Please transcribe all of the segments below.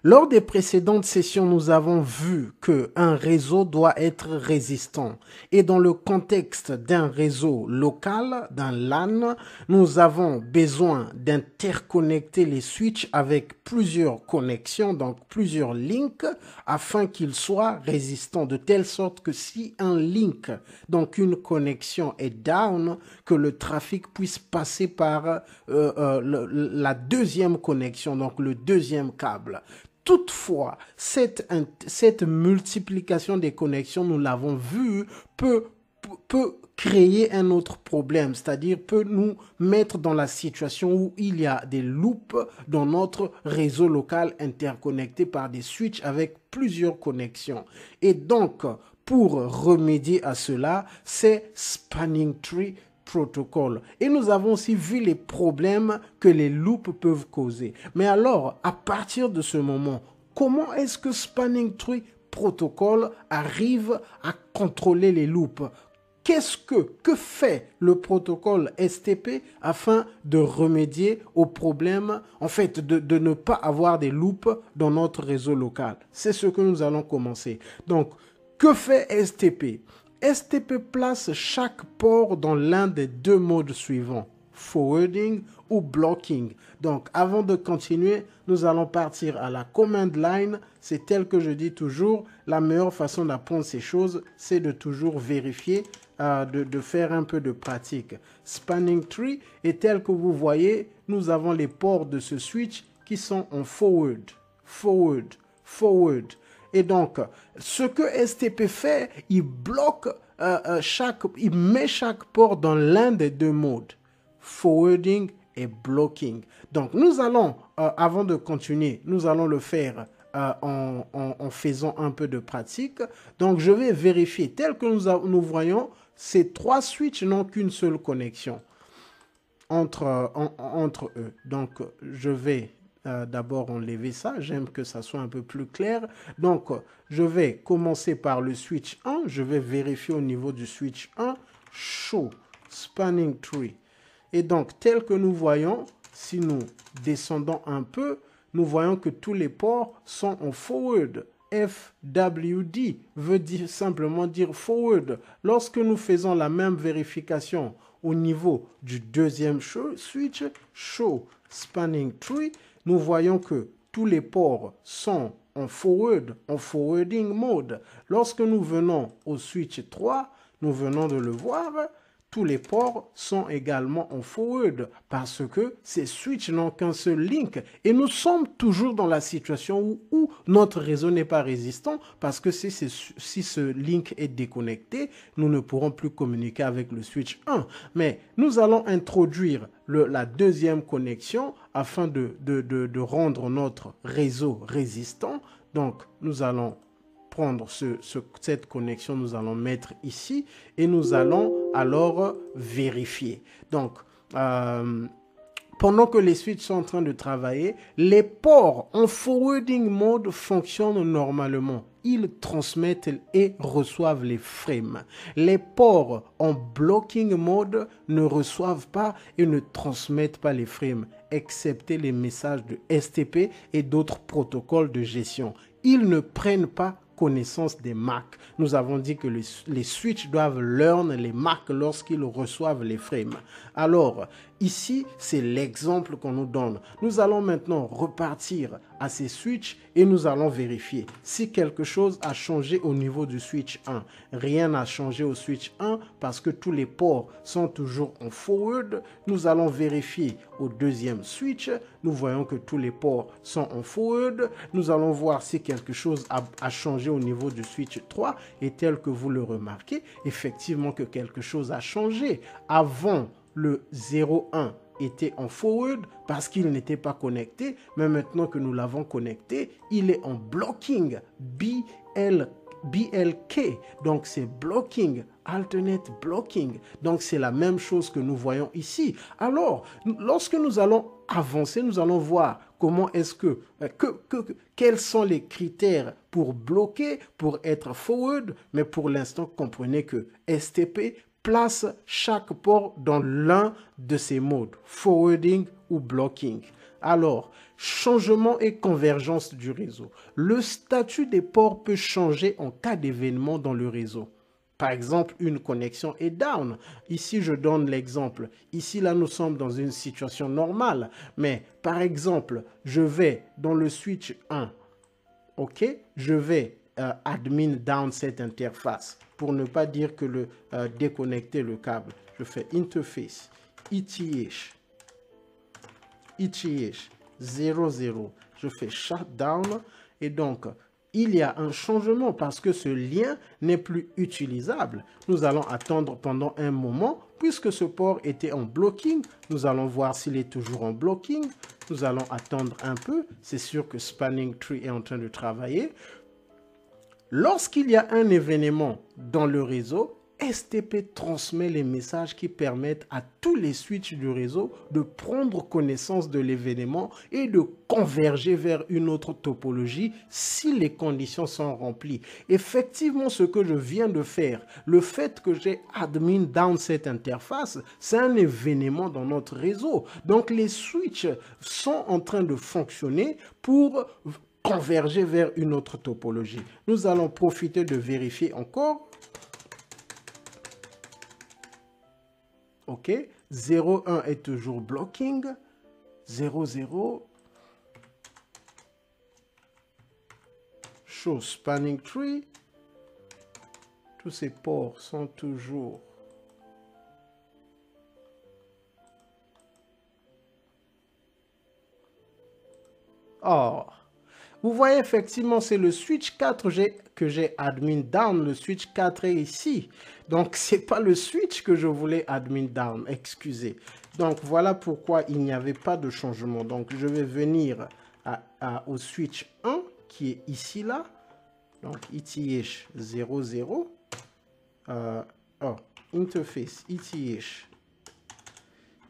Lors des précédentes sessions, nous avons vu qu'un réseau doit être résistant. Et dans le contexte d'un réseau local, d'un LAN, nous avons besoin d'interconnecter les switches avec plusieurs connexions, donc plusieurs links, afin qu'ils soient résistants, de telle sorte que si un link, donc une connexion est down, que le trafic puisse passer par la deuxième connexion, donc le deuxième câble. Toutefois, cette multiplication des connexions, nous l'avons vu, peut créer un autre problème, c'est-à-dire peut nous mettre dans la situation où il y a des loops dans notre réseau local interconnecté par des switches avec plusieurs connexions. Et donc, pour remédier à cela, c'est Spanning Tree Protocol. Et nous avons aussi vu les problèmes que les loops peuvent causer. Mais alors, à partir de ce moment, comment est-ce que Spanning Tree Protocol arrive à contrôler les loops? Que fait le protocole STP afin de remédier au problème, en fait, de ne pas avoir des loops dans notre réseau local? C'est ce que nous allons commencer. Donc, que fait STP? STP place chaque port dans l'un des deux modes suivants, forwarding ou blocking. Donc, avant de continuer, nous allons partir à la command line. C'est tel que je dis toujours, la meilleure façon d'apprendre ces choses, c'est de toujours vérifier, de faire un peu de pratique. Spanning tree, et tel que vous voyez, nous avons les ports de ce switch qui sont en forward, forward, forward. Et donc, ce que STP fait, il bloque il met chaque port dans l'un des deux modes, forwarding et blocking. Donc, nous allons, avant de continuer, nous allons le faire en faisant un peu de pratique. Donc, je vais vérifier, tel que nous voyons, ces trois switches n'ont qu'une seule connexion entre eux. Donc, je vais d'abord enlever ça, j'aime que ça soit un peu plus clair. Donc, je vais commencer par le switch 1, je vais vérifier au niveau du switch 1, show spanning tree. Et donc, tel que nous voyons, si nous descendons un peu, nous voyons que tous les ports sont en forward. FWD veut simplement dire forward. Lorsque nous faisons la même vérification au niveau du deuxième switch, show spanning tree, nous voyons que tous les ports sont en forward, en forwarding mode. Lorsque nous venons au switch 3, nous venons de le voir, tous les ports sont également en forward parce que ces switches n'ont qu'un seul link. Et nous sommes toujours dans la situation où notre réseau n'est pas résistant parce que si ce link est déconnecté, nous ne pourrons plus communiquer avec le switch 1. Mais nous allons introduire la deuxième connexion afin de rendre notre réseau résistant. Donc, nous allons prendre cette connexion, nous allons mettre ici et nous allons alors vérifier. Donc, pendant que les switches sont en train de travailler, les ports en forwarding mode fonctionnent normalement. Ils transmettent et reçoivent les frames. Les ports en blocking mode ne reçoivent pas et ne transmettent pas les frames, excepté les messages de STP et d'autres protocoles de gestion. Ils ne prennent pas connaissance des marques. Nous avons dit que les switches doivent learn les marques lorsqu'ils reçoivent les frames. Alors, ici, c'est l'exemple qu'on nous donne. Nous allons maintenant repartir à ces switches et nous allons vérifier si quelque chose a changé au niveau du switch 1. Rien n'a changé au switch 1 parce que tous les ports sont toujours en forward. Nous allons vérifier au deuxième switch. Nous voyons que tous les ports sont en forward. Nous allons voir si quelque chose a changé au niveau du switch 3 et tel que vous le remarquez, effectivement que quelque chose a changé. Avant, le 0,1 était en forward parce qu'il n'était pas connecté, mais maintenant que nous l'avons connecté, il est en blocking, BLK, donc c'est blocking, alternate blocking, donc c'est la même chose que nous voyons ici. Alors, lorsque nous allons avancer, nous allons voir comment est-ce quels sont les critères pour bloquer, pour être forward, mais pour l'instant, comprenez que STP place chaque port dans l'un de ces modes, forwarding ou blocking. Alors, changement et convergence du réseau. Le statut des ports peut changer en cas d'événement dans le réseau. Par exemple, une connexion est down. Ici, je donne l'exemple. Ici, là, nous sommes dans une situation normale. Mais, par exemple, je vais dans le switch 1. OK? Je vais admin down cette interface. Pour ne pas dire que déconnecter le câble. Je fais interface, ETH 00. Je fais shutdown. Et donc, il y a un changement parce que ce lien n'est plus utilisable. Nous allons attendre pendant un moment puisque ce port était en blocking. Nous allons voir s'il est toujours en blocking. Nous allons attendre un peu. C'est sûr que Spanning Tree est en train de travailler. Lorsqu'il y a un événement dans le réseau, STP transmet les messages qui permettent à tous les switches du réseau de prendre connaissance de l'événement et de converger vers une autre topologie si les conditions sont remplies. Effectivement, ce que je viens de faire, le fait que j'ai admin down cette interface, c'est un événement dans notre réseau. Donc, les switches sont en train de fonctionner pour converger vers une autre topologie. Nous allons profiter de vérifier encore. OK, 0,1 est toujours blocking, 0,0, show spanning tree, tous ces ports sont toujours or. Vous voyez effectivement, c'est le switch 4 que j'ai admin down. Le switch 4 est ici. Donc, ce n'est pas le switch que je voulais admin down. Excusez. Donc, voilà pourquoi il n'y avait pas de changement. Donc, je vais venir au switch 1 qui est ici, là. Donc, ETH 00. Interface ETH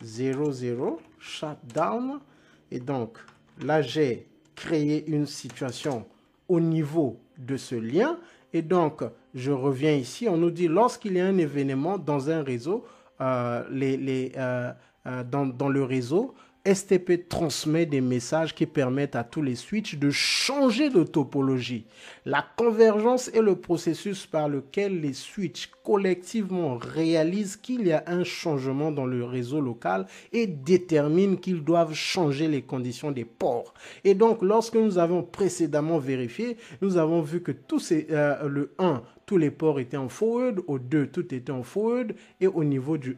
00. Shutdown. Et donc, là, j'ai créer une situation au niveau de ce lien. Et donc, je reviens ici. On nous dit lorsqu'il y a un événement dans un réseau, dans le réseau, STP transmet des messages qui permettent à tous les switches de changer de topologie. La convergence est le processus par lequel les switches collectivement réalisent qu'il y a un changement dans le réseau local et déterminent qu'ils doivent changer les conditions des ports. Et donc, lorsque nous avons précédemment vérifié, nous avons vu que le 1, tous les ports étaient en forward, au 2, tout était en forward, et au niveau du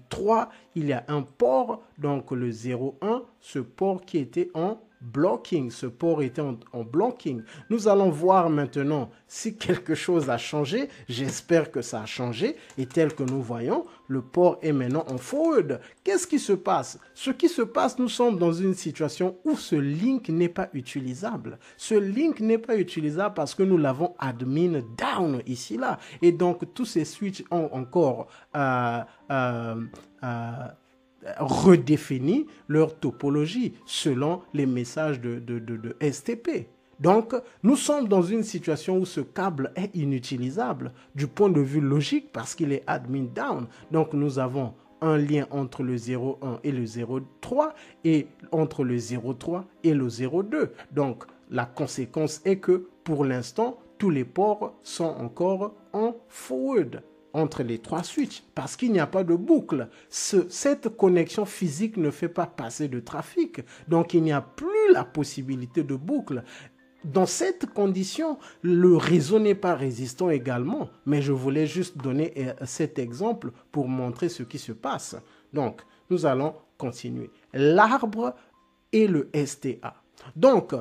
3, il y a un port, donc le 0,1, ce port qui était en blocking, ce port était en blocking. Nous allons voir maintenant si quelque chose a changé. J'espère que ça a changé. Et tel que nous voyons, le port est maintenant en forward. Qu'est-ce qui se passe? Ce qui se passe, nous sommes dans une situation où ce link n'est pas utilisable. Ce link n'est pas utilisable parce que nous l'avons admin down ici, là. Et donc, tous ces switches ont encore redéfini leur topologie selon les messages de STP. Donc, nous sommes dans une situation où ce câble est inutilisable du point de vue logique parce qu'il est admin down. Donc, nous avons un lien entre le 0,1 et le 0,3 et entre le 0,3 et le 0,2. Donc, la conséquence est que pour l'instant, tous les ports sont encore en forward entre les trois switches parce qu'il n'y a pas de boucle. Cette connexion physique ne fait pas passer de trafic. Donc, il n'y a plus la possibilité de boucle. Dans cette condition, le réseau n'est pas résistant également. Mais je voulais juste donner cet exemple pour montrer ce qui se passe. Donc, nous allons continuer. L'arbre et le STA. Donc,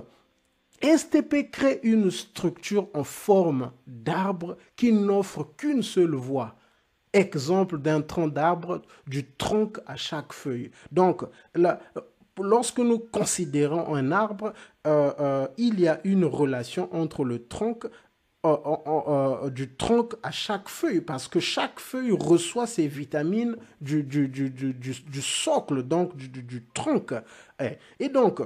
STP crée une structure en forme d'arbre qui n'offre qu'une seule voie. Exemple d'un tronc d'arbre, du tronc à chaque feuille. Donc, lorsque nous considérons un arbre, il y a une relation entre le tronc du tronc à chaque feuille parce que chaque feuille reçoit ses vitamines du socle, donc du tronc. Et donc,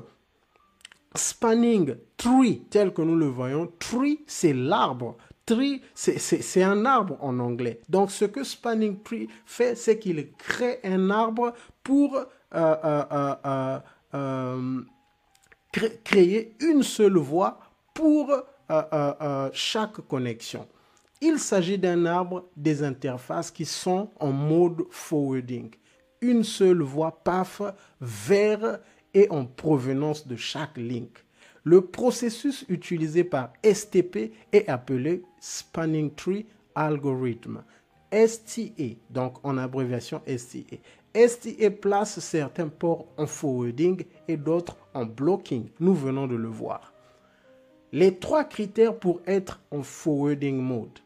spanning tree, tel que nous le voyons, tree, c'est l'arbre. Tree, c'est un arbre en anglais. Donc, ce que spanning tree fait, c'est qu'il crée un arbre pour créer une seule voie pour chaque connexion. Il s'agit d'un arbre des interfaces qui sont en mode forwarding. Une seule voie path vers et en provenance de chaque link. Le processus utilisé par STP est appelé Spanning Tree Algorithm. STA, donc en abréviation STA. STA place certains ports en forwarding et d'autres en blocking. Nous venons de le voir. Les 3 critères pour être en forwarding mode.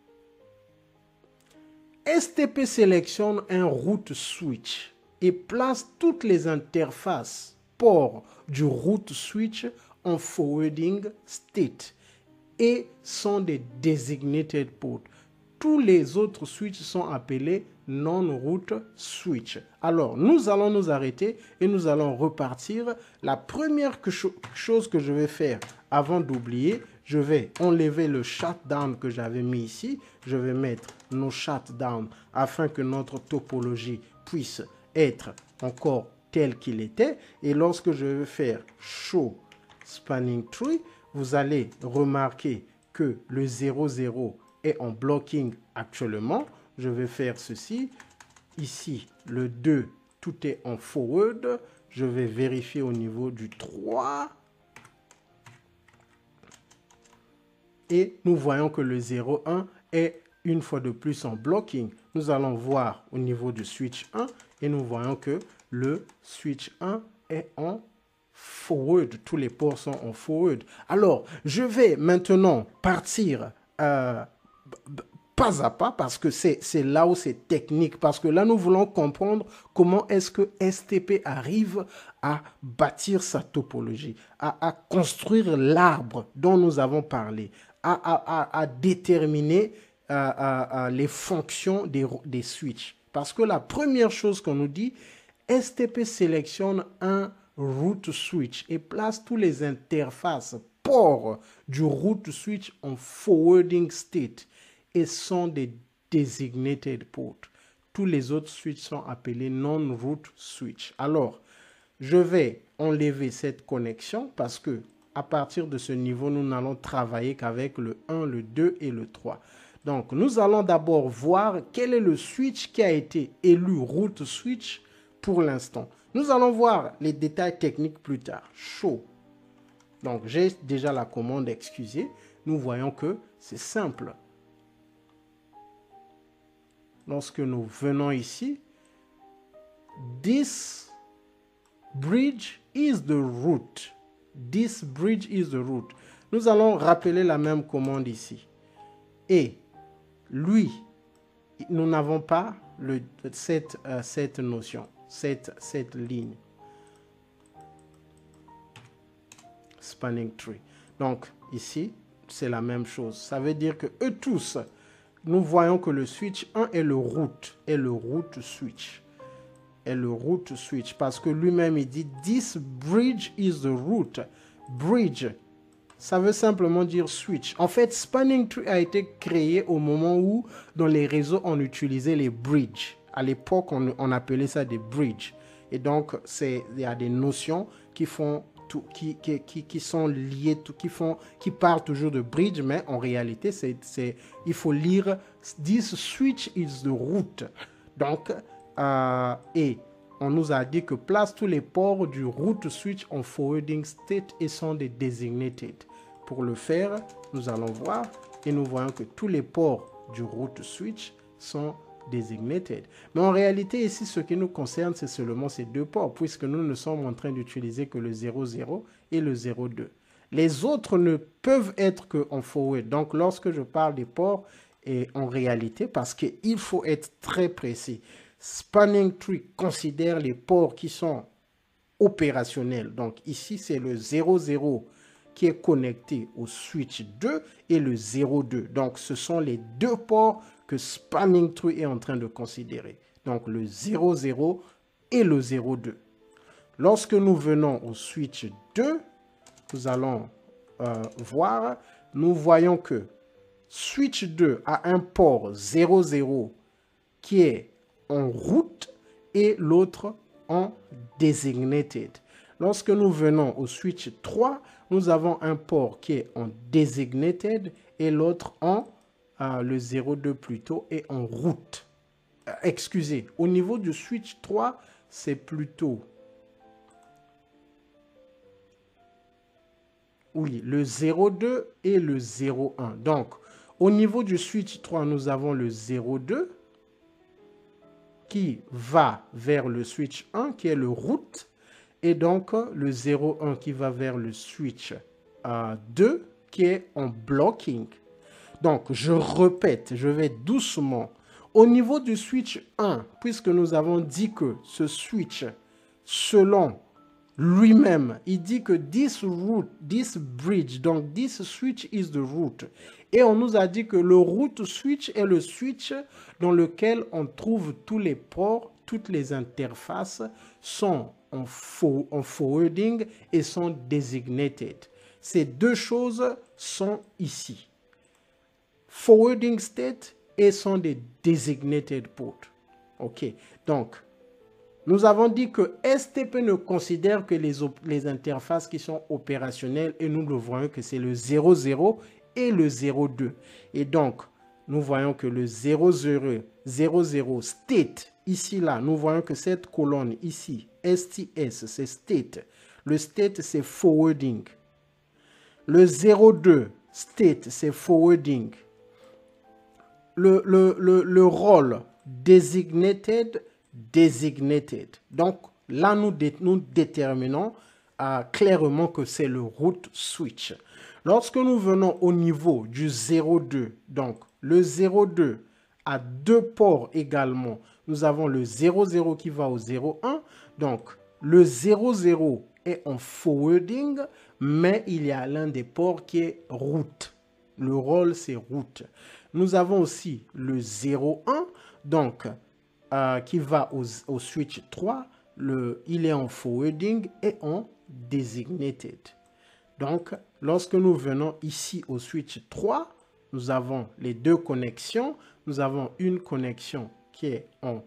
STP sélectionne un route switch et place toutes les interfaces ports du route switch en forwarding state et sont des designated ports. Tous les autres switches sont appelés non-route switch. Alors, nous allons nous arrêter et nous allons repartir. La première chose que je vais faire avant d'oublier, je vais enlever le shutdown que j'avais mis ici. Je vais mettre nos shutdown afin que notre topologie puisse être encore tel qu'il était. Et lorsque je vais faire show spanning tree, vous allez remarquer que le 00 est en blocking actuellement. Je vais faire ceci. Ici, le 2, tout est en forward. Je vais vérifier au niveau du 3. Et nous voyons que le 0,1 est une fois de plus en blocking. Nous allons voir au niveau du switch 1 et nous voyons que le switch 1 est en forward. Tous les ports sont en forward. Alors, je vais maintenant partir pas à pas parce que c'est là où c'est technique. Parce que là, nous voulons comprendre comment est-ce que STP arrive à bâtir sa topologie, à construire l'arbre dont nous avons parlé, à déterminer les fonctions des switches. Parce que la première chose qu'on nous dit, STP sélectionne un route switch et place tous les interfaces ports du route switch en forwarding state et sont des designated ports. Tous les autres switches sont appelés non-route switch. Alors, je vais enlever cette connexion parce que à partir de ce niveau, nous n'allons travailler qu'avec le 1, le 2 et le 3. Donc, nous allons d'abord voir quel est le switch qui a été élu route switch pour l'instant. Nous allons voir les détails techniques plus tard. Show. Donc, j'ai déjà la commande excusez. Nous voyons que c'est simple. Lorsque nous venons ici, this bridge is the route. This bridge is the route. Nous allons rappeler la même commande ici. Et lui, nous n'avons pas cette notion, cette ligne. Spanning tree. Donc ici, c'est la même chose. Ça veut dire que eux tous, nous voyons que le switch 1 est le route switch. Est le route switch parce que lui-même il dit this bridge is the route. Bridge, ça veut simplement dire switch. En fait, spanning tree a été créé au moment où dans les réseaux on utilisait les bridges. À l'époque, on appelait ça des bridges. Et donc, il y a des notions qui font qui sont liées, qui parlent toujours de bridge, mais en réalité, il faut lire this switch is the route. Donc, et on nous a dit que place tous les ports du route switch en forwarding state et sont des designated. Pour le faire, nous allons voir et nous voyons que tous les ports du route switch sont designated. Mais en réalité, ici, ce qui nous concerne, c'est seulement ces deux ports, puisque nous ne sommes en train d'utiliser que le 00 et le 02. Les autres ne peuvent être qu'en forward. Donc, lorsque je parle des ports, et en réalité, parce qu'il faut être très précis, Spanning Tree considère les ports qui sont opérationnels. Donc, ici, c'est le 00 qui est connecté au switch 2 et le 02. Donc, ce sont les deux ports que Spanning Tree est en train de considérer. Donc, le 00 et le 02. Lorsque nous venons au switch 2, nous allons voir, nous voyons que switch 2 a un port 00 qui est en route et l'autre en designated. Lorsque nous venons au switch 3, nous avons un port qui est en designated et l'autre en le 02 plutôt et en route. Excusez, au niveau du switch 3, c'est plutôt... Oui, le 02 et le 01. Donc, au niveau du switch 3, nous avons le 02 qui va vers le switch 1 qui est le route et donc le 01 qui va vers le switch 2 qui est en blocking. Donc, je répète, je vais doucement. Au niveau du switch 1, puisque nous avons dit que ce switch, selon lui-même, il dit que this route, this bridge, donc this switch is the route. Et on nous a dit que le route switch est le switch dans lequel on trouve tous les ports, toutes les interfaces sont en forwarding et sont designated. Ces deux choses sont ici. Forwarding state et sont des designated ports. OK. Donc, nous avons dit que STP ne considère que les interfaces qui sont opérationnelles et nous le voyons que c'est le 00 et le 02. Et donc, nous voyons que le 00 state, ici là, nous voyons que cette colonne ici, STS, c'est state. Le state, c'est forwarding. Le 02 state, c'est forwarding. Le rôle designated. Donc, là, nous déterminons clairement que c'est le route switch. Lorsque nous venons au niveau du 02, donc le 02 a deux ports également. Nous avons le 00 qui va au 01. Donc, le 00 est en forwarding, mais il y a l'un des ports qui est route. Le rôle, c'est route. Nous avons aussi le 01, donc qui va au switch 3, il est en forwarding et en designated. Donc, lorsque nous venons ici au switch 3, nous avons les deux connexions. Nous avons une connexion qui est en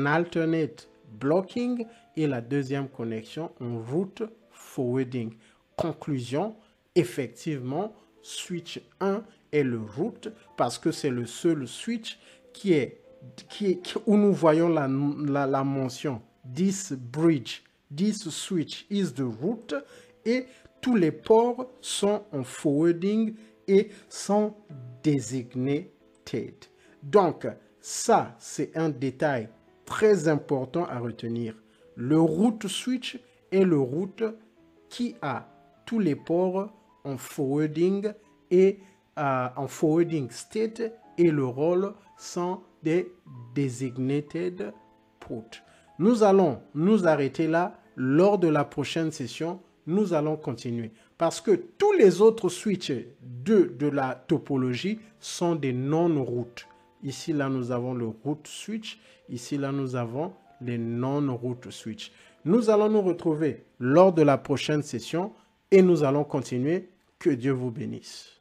alternate blocking et la deuxième connexion en route forwarding. Conclusion, effectivement, switch 1 est le route parce que c'est le seul switch où nous voyons la mention this bridge, this switch is the route et tous les ports sont en forwarding et sont designated. Donc, ça, c'est un détail très important à retenir. Le route switch est le route qui a tous les ports en forwarding et en forwarding state et le rôle sont des designated ports. Nous allons nous arrêter là. Lors de la prochaine session, nous allons continuer. Parce que tous les autres switches de la topologie sont des non-routes. Ici, là, nous avons le route switch. Ici, là, nous avons les non-route switch. Nous allons nous retrouver lors de la prochaine session et nous allons continuer. Que Dieu vous bénisse.